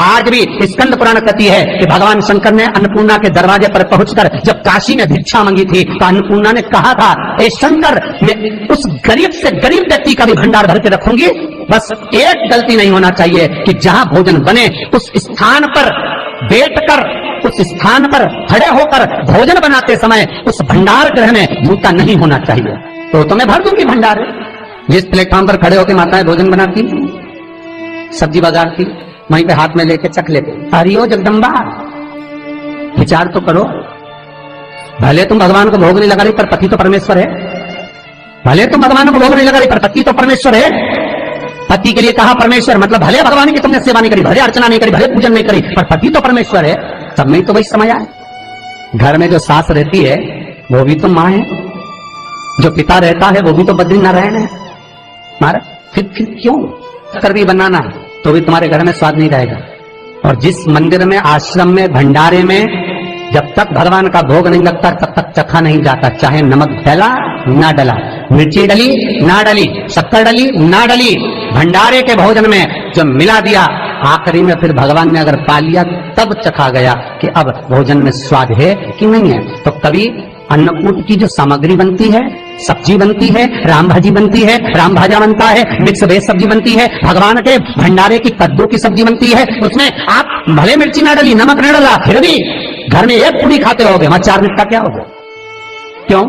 आज भी स्कंद पुराण कहती है कि भगवान शंकर ने अन्नपूर्णा के दरवाजे पर पहुंचकर जब काशी में भिक्षा मांगी थी तो अन्नपूर्णा ने कहा था, ए शंकर, मैं उस गरीब से गरीब व्यक्ति का भी भंडार भर के रखूंगी, बस एक गलती नहीं होना चाहिए कि जहां भोजन बने उस स्थान पर बैठकर, उस स्थान पर खड़े होकर भोजन बनाते समय उस भंडार गृह में जूता नहीं होना चाहिए। तो मैं भर दूंगी भंडार। जिस प्लेटफॉर्म पर खड़े होकर माताएं भोजन बनाती, सब्जी बाजारती, वहीं पे हाथ में लेके चख लेते, हरिओ जगदम्बा, विचार तो करो। भले तुम भगवान को भोग नहीं लगा रही पर पति तो परमेश्वर है। भले तुम भगवान को भोग नहीं लगा रही पर पति तो परमेश्वर है। पति के लिए कहा परमेश्वर, मतलब भले भगवान की तुमने सेवा नहीं करी, भले अर्चना नहीं करी, भले पूजन नहीं करी, पर पति तो परमेश्वर है। सब में तो वही समय आए। घर में जो सास रहती है वो भी तो माँ है, जो पिता रहता है वो भी तो बद्रीनारायण है। महाराज फिर क्यों कर भी बनाना है तो भी तुम्हारे घर में स्वाद नहीं रहेगा। और जिस मंदिर में, आश्रम में, भंडारे में जब तक भगवान का भोग नहीं लगता तब तक चखा नहीं जाता, चाहे नमक डला ना डला, मिर्ची डली ना डली, शक्कर डली ना डली, भंडारे के भोजन में जो मिला दिया आखिरी में फिर भगवान ने अगर पा लिया तब चखा गया कि अब भोजन में स्वाद है कि नहीं है। तो कभी अन्नकूट की जो सामग्री बनती है, सब्जी बनती है, राम भाजी बनती है, राम भाजा बनता है, मिक्स वेज सब्जी बनती है, भगवान के भंडारे की कद्दू की सब्जी बनती है, उसमें आप भले मिर्ची ना डली, नमक ना डला, फिर भी घर में एक पूरी खाते रहोगे, वहां 4 मिनट का क्या होगा? क्यों?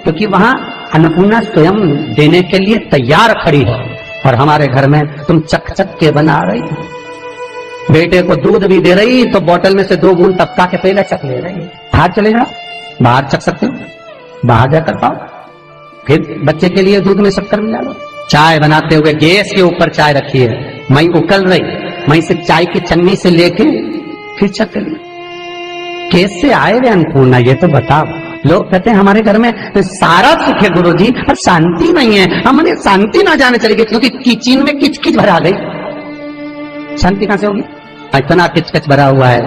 क्योंकि वहां अन्नपूर्णा स्वयं देने के लिए तैयार खड़ी है। और हमारे घर में तुम चक चक के बना रही, बेटे को दूध भी दे रही तो बोतल में से 2 बूंद टपका के पहले चक ले रही। बाहर चले जाओ, बाहर चख सकते हो, बाहर जाकर पाओ, फिर बच्चे के लिए दूध में शक्कर मिला लो। चाय बनाते हुए गैस के ऊपर चाय रखी है, मई उकल रही, मई से चाय की चन्नी से लेके फिर चख ली। कैसे आए वे अन्नपूर्णा, ये तो बताओ। लोग कहते हैं हमारे घर में सारा सुख है गुरुजी, पर शांति नहीं है। हमने शांति ना जाने चली गई क्योंकि किचन में किचकिच भरा गई। शांति कहां से होगी? इतना किचकिच भरा हुआ है।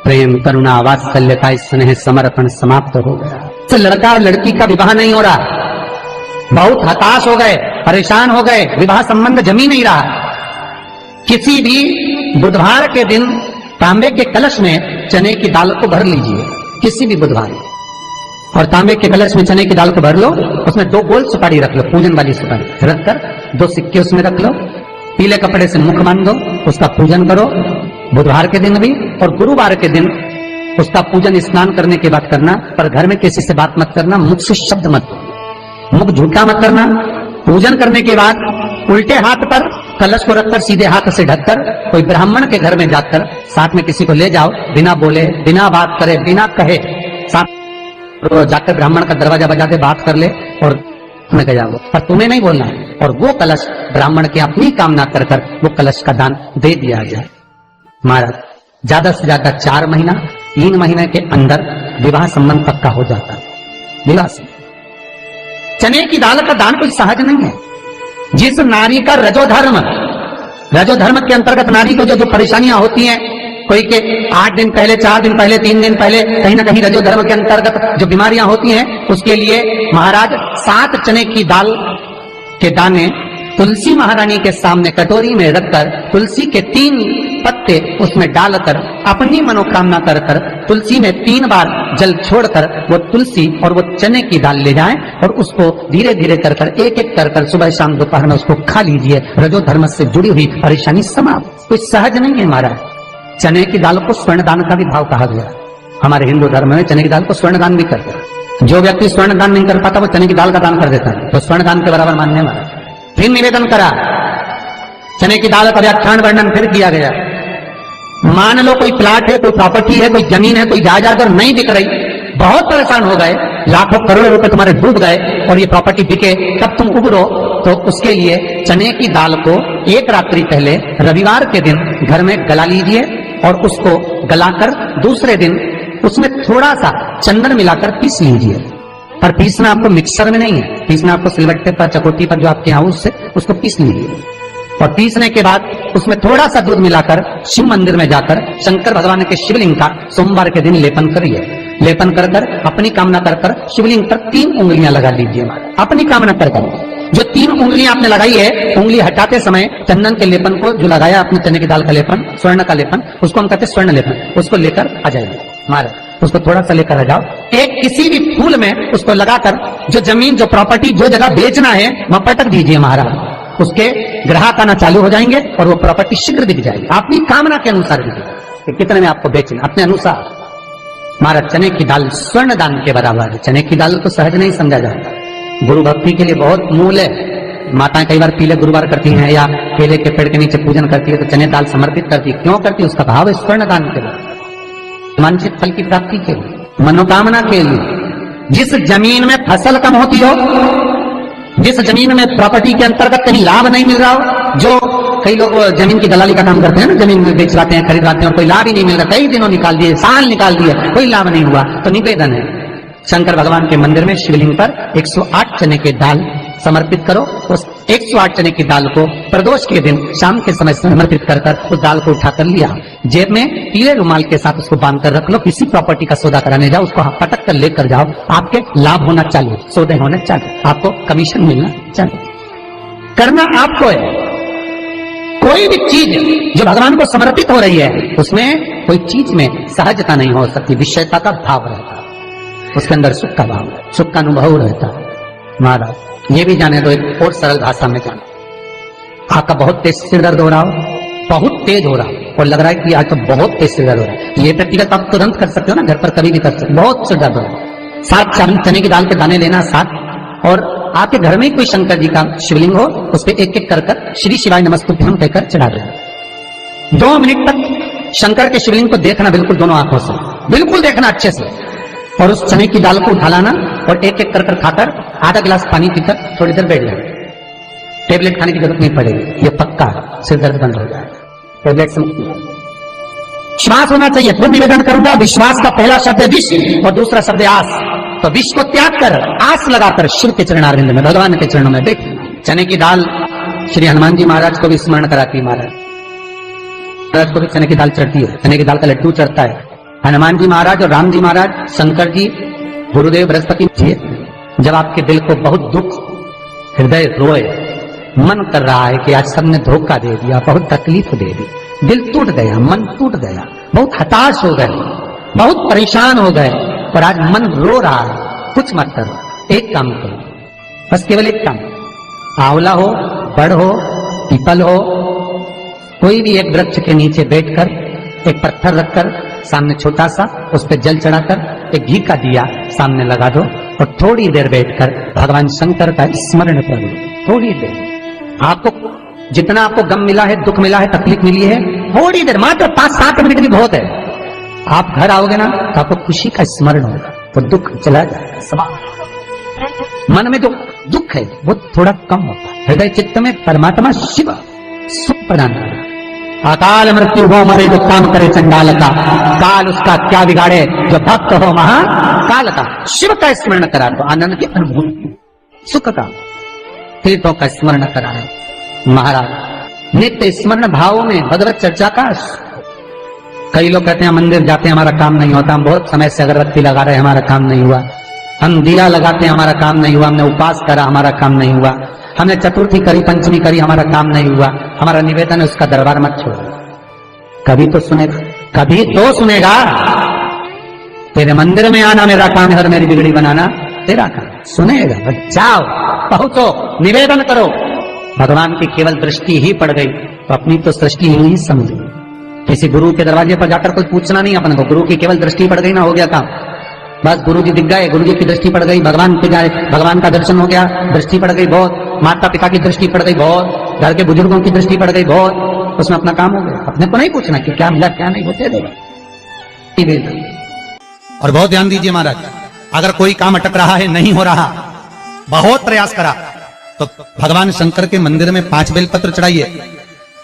प्रेम, करुणा, वात्सल्यता, स्नेह, समर्पण समाप्त हो गया। तो लड़का और लड़की का विवाह नहीं हो रहा, बहुत हताश हो गए, परेशान हो गए, विवाह संबंध जमी नहीं रहा। किसी भी बुधवार के दिन तांबे के कलश में चने की दाल को भर लीजिए, किसी भी बुधवार, और तांबे के कलश में चने की दाल को भर लो, उसमें 2 गोल सुपारी रख लो, पूजन वाली सुपारी रखकर 2 सिक्के उसमें रख लो, पीले कपड़े से मुख बांध दो, उसका पूजन करो बुधवार के दिन भी, और गुरुवार के दिन उसका पूजन स्नान करने के बाद करना। पर घर में किसी से बात मत करना, मुख से शब्द मत, मुख झूठा मत करना। पूजन करने के बाद उल्टे हाथ पर कलश को रखकर सीधे हाथ से ढककर कोई ब्राह्मण के घर में जाकर साथ में किसी को ले जाओ, बिना बोले, बिना बात करे, बिना कहे, साथ जाकर ब्राह्मण का दरवाजा बजा के बात कर ले और तुम्हें गया वो, पर तुम्हें नहीं बोलना। और वो कलश ब्राह्मण की अपनी कामना कर कर वो कलश का दान दे दिया जाए। महाराज ज्यादा से ज्यादा 4 महीना 3 महीने के अंदर विवाह संबंध पक्का हो जाता है। विवाह से चने की दाल का दान कोई सहज नहीं है। जिस नारी का रजोधर्म के अंतर्गत नारी को जो परेशानियां होती हैं, कोई के 8 दिन पहले, 4 दिन पहले, 3 दिन पहले कहीं ना कहीं रजोधर्म के अंतर्गत जो बीमारियां होती हैं, उसके लिए महाराज 7 चने की दाल के दाने तुलसी महारानी के सामने कटोरी में रखकर तुलसी के 3 पत्ते उसमें डालकर अपनी मनोकामना कर कर तुलसी में 3 बार जल छोड़कर वो तुलसी और वो चने की दाल ले जाएं और उसको धीरे धीरे कर कर एक एक कर कर सुबह शाम दोपहर में उसको खा लीजिए। रजोधर्म से जुड़ी हुई परेशानी समाप्त। कोई सहज नहीं है महाराज। चने की दाल को स्वर्ण दान का भी भाव कहा गया। हमारे हिंदू धर्म में चने की दाल को स्वर्ण दान भी करते हैं। जो व्यक्ति स्वर्ण दान नहीं कर पाता वो चने की दाल का दान कर देता है, तो स्वर्ण दान के बराबर मानने वाला। फिर निवेदन करा, चने की दाल का व्याख्यान वर्णन फिर किया गया। मान लो कोई प्लाट है, कोई प्रॉपर्टी है, कोई जमीन है, कोई जायदाद अगर नहीं बिक रही, बहुत परेशान हो गए, लाखों करोड़ों रुपए तुम्हारे डूब गए और ये प्रॉपर्टी बिके, तब तुम उबरो, तो उसके लिए चने की दाल को 1 रात्रि पहले रविवार के दिन घर में गला लीजिए और उसको गलाकर दूसरे दिन उसमें थोड़ा सा चंदन मिलाकर पीस लीजिए। पर पीसना आपको मिक्सर में नहीं है, पीसना आपको सिलबट्टे पर, चकोटी पर जो आपके यहाँ उससे उसको पीस लीजिए। और पीसने के बाद उसमें थोड़ा सा दूध मिलाकर शिव मंदिर में जाकर शंकर भगवान के शिवलिंग का सोमवार के दिन लेपन करिए। लेपन कर कर अपनी कामना कर कर शिवलिंग पर 3 उंगलियां लगा लीजिए, अपनी कामना कर कर। जो 3 उंगलियां आपने लगाई है, उंगली हटाते समय चंदन के लेपन को जो लगाया आपने, चने की दाल का लेपन, स्वर्ण का लेपन, उसको हम कहते हैं स्वर्ण लेपन, उसको लेकर आ जाइए महाराज, उसको थोड़ा सा लेकर आ जाओ। एक किसी भी फूल में उसको लगाकर जो जमीन, जो प्रॉपर्टी, जो जगह बेचना है वहां पटक दीजिए महाराज, उसके ग्राहक आना चालू हो जाएंगे और वो प्रॉपर्टी शीघ्र दिख जाएगी, अपनी कामना के अनुसार दिखेगी कि कितने में आपको बेचना, अपने अनुसार। महाराज चने की दाल स्वर्ण दान के बराबर है। चने की दाल को सहज नहीं समझा जाता, गुरु भक्ति के लिए बहुत मूल है। माताएं कई बार पीले गुरुवार करती हैं या केले के पेड़ के नीचे पूजन करती है तो चने दाल समर्पित करती है। क्यों करती है? उसका भाव है स्वर्ण दान के लिए, वांछित फल की प्राप्ति के लिए, मनोकामना के लिए। जिस जमीन में फसल कम होती हो, जिस जमीन में प्रॉपर्टी के अंतर्गत कहीं लाभ नहीं मिल रहा हो, जो कई लोग जमीन की दलाली का काम करते हैं ना, जमीन में बेचवाते हैं, खरीदवाते हैं और कोई लाभ ही नहीं मिल रहा, कई दिनों निकाल दिए, साल निकाल दिए, कोई लाभ नहीं हुआ, तो निवेदन है शंकर भगवान के मंदिर में शिवलिंग पर 108 चने के दाल समर्पित करो। उस 108 चने की दाल को प्रदोष के दिन शाम के समय समर्पित कर उस दाल को उठाकर लिया, जेब में पीले रुमाल के साथ उसको बांध कर रख लो। किसी प्रॉपर्टी का सौदा कराने जाओ, उसको पटक कर लेकर जाओ, आपके लाभ होना चालू, सौदे होने चालू, आपको कमीशन मिलना चालू। करना आपको है। कोई भी चीज जो भगवान को समर्पित हो रही है उसमें कोई चीज में सहजता नहीं हो सकती, विषयता का भाव रहता है, उसके अंदर सुख का भाव, सुख का अनुभव रहता है। महाराज ये भी जाने दो, एक और सरल भाषा में जाना, आपका बहुत तेज सिर दर्द हो रहा हो, बहुत तेज हो रहा हो और लग रहा है कि आज तो बहुत तेज सिर दर्द हो रहा है, ये व्यक्तिगत आप तुरंत कर सकते हो ना, घर पर कभी भी कर सकते हो। बहुत सिर दर्द हो रहा है, 7 चने की दाल के दाने लेना 7, और आपके घर में कोई शंकर जी का शिवलिंग हो, उस पर एक एक कर श्री शिवाय नमस्तुभ्यम कहकर चढ़ा देना। 2 मिनट तक शंकर के शिवलिंग को देखना, बिल्कुल दोनों आंखों से बिल्कुल देखना अच्छे से, और उस चने की दाल को उठा लाना और एक एक कर खाकर आधा गिलास पानी पीकर थोड़ी देर बैठ जाए। टेबलेट खाने की जरूरत नहीं पड़ेगी, ये पक्का सिर दर्द बंद हो जाएगा। टेबलेट से श्वास होना चाहिए। फिर निवेदन करूंगा, विश्वास का पहला शब्द है विश्व और दूसरा शब्द है आस, तो विश्व को त्याग कर आस लगाकर शिव के चरणारविंद में, भगवान के चरणों में बैठ। चने की दाल श्री हनुमान जी महाराज को भी स्मरण कराती है, महाराज को भी चने की दाल चढ़ती है, चने की दाल का लड्डू चढ़ता है। हनुमान जी महाराज और राम जी महाराज, शंकर जी, गुरुदेव बृहस्पति जी, जब आपके दिल को बहुत दुख, हृदय रोए, मन कर रहा है कि आज सबने धोखा दे दिया, बहुत तकलीफ दे दी, दिल टूट गया, मन टूट गया, बहुत हताश हो गए, बहुत परेशान हो गए और आज मन रो रहा है, कुछ मत करो, एक काम करो, बस केवल एक काम, आंवला हो, बड़ हो, पीपल हो, कोई भी एक वृक्ष के नीचे बैठकर एक पत्थर रखकर सामने छोटा सा, उस पर जल चढ़ाकर एक घी का दिया सामने लगा दो और थोड़ी देर बैठकर भगवान शंकर का स्मरण कर लो। थोड़ी देर, आपको जितना आपको गम मिला है, दुख मिला है, तकलीफ मिली है, थोड़ी देर, मात्र 5-7 मिनट भी बहुत है। आप घर आओगे ना तो आपको खुशी का स्मरण होगा, तो दुख चला जाएगा, समाप्त। मन में जो दुख है वो थोड़ा कम होता है, हृदय चित्त में परमात्मा शिव सुख प्रदान करेगा। अकाल मृत्यु हो मरे जो काम करे चंडाल का, काल उसका क्या बिगाड़े जो भक्त हो महाकाल का। शिव का स्मरण करा तो आनंद की अनुभूति, सुख का, तीर्थों का स्मरण करा है महाराज। नित्य स्मरण भावों में भगवत चर्चा का। कई लोग कहते हैं मंदिर जाते हैं हमारा काम नहीं होता, हम बहुत समय से अगरबत्ती लगा रहे हैं हमारा काम नहीं हुआ, हम दिया लगाते हैं हमारा काम नहीं हुआ, हमने उपवास करा हमारा काम नहीं हुआ, हमने चतुर्थी करी, पंचमी करी, हमारा काम नहीं हुआ। हमारा निवेदन है उसका दरबार मत छोड़ो, कभी तो सुनेगा, कभी तो सुनेगा। तेरे मंदिर में आना मेरा काम है और मेरी बिगड़ी बनाना तेरा काम, सुनेगा। जाओ, पहुंचो, निवेदन करो। भगवान की केवल दृष्टि ही पड़ गई तो अपनी तो सृष्टि ही नहीं समझ गई। किसी गुरु के दरवाजे पर जाकर कोई पूछना नहीं अपन को, गुरु की केवल दृष्टि पड़ गई ना, हो गया काम। बस गुरु जी दिख गए, गुरु जी की दृष्टि पड़ गई, भगवान पे जाए, भगवान का दर्शन हो गया, दृष्टि पड़ गई बहुत, माता पिता की दृष्टि पड़ गई बहुत, घर के बुजुर्गों की दृष्टि पड़ गई बहुत, उसमें अपना काम हो गया। अपने को नहीं पूछना कि क्या मिला क्या नहीं, होते देगा। और बहुत ध्यान दीजिए महाराज, अगर कोई काम अटक रहा है, नहीं हो रहा, बहुत प्रयास करा, तो भगवान शंकर के मंदिर में 5 बेलपत्र चढ़ाइए।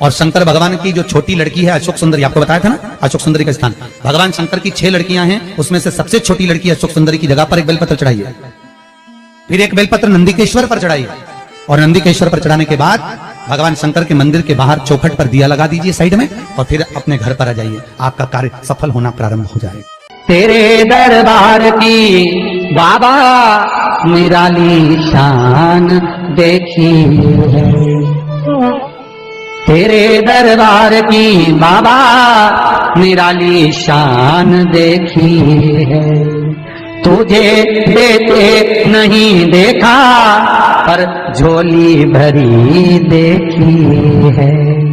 और शंकर भगवान की जो छोटी लड़की है अशोक सुंदरी, आपको बताया था ना अशोक सुंदरी का स्थान, भगवान शंकर की 6 लड़कियां हैं, उसमें से सबसे छोटी लड़की अशोक सुंदरी की जगह पर एक बेलपत्र चढ़ाइए। फिर एक बेलपत्र नंदिकेश्वर पर चढ़ाइए, और नंदिकेश्वर पर चढ़ाने के बाद भगवान शंकर के मंदिर के बाहर चौखट पर दिया लगा दीजिए साइड में, और फिर अपने घर पर आ जाइए, आपका कार्य सफल होना प्रारंभ हो जाएगा। तेरे दरबार की बाबा निराली शान देखी है। तेरे दरबार की बाबा निराली शान देखी है। तुझे देते नहीं देखा पर झोली भरी देखी है।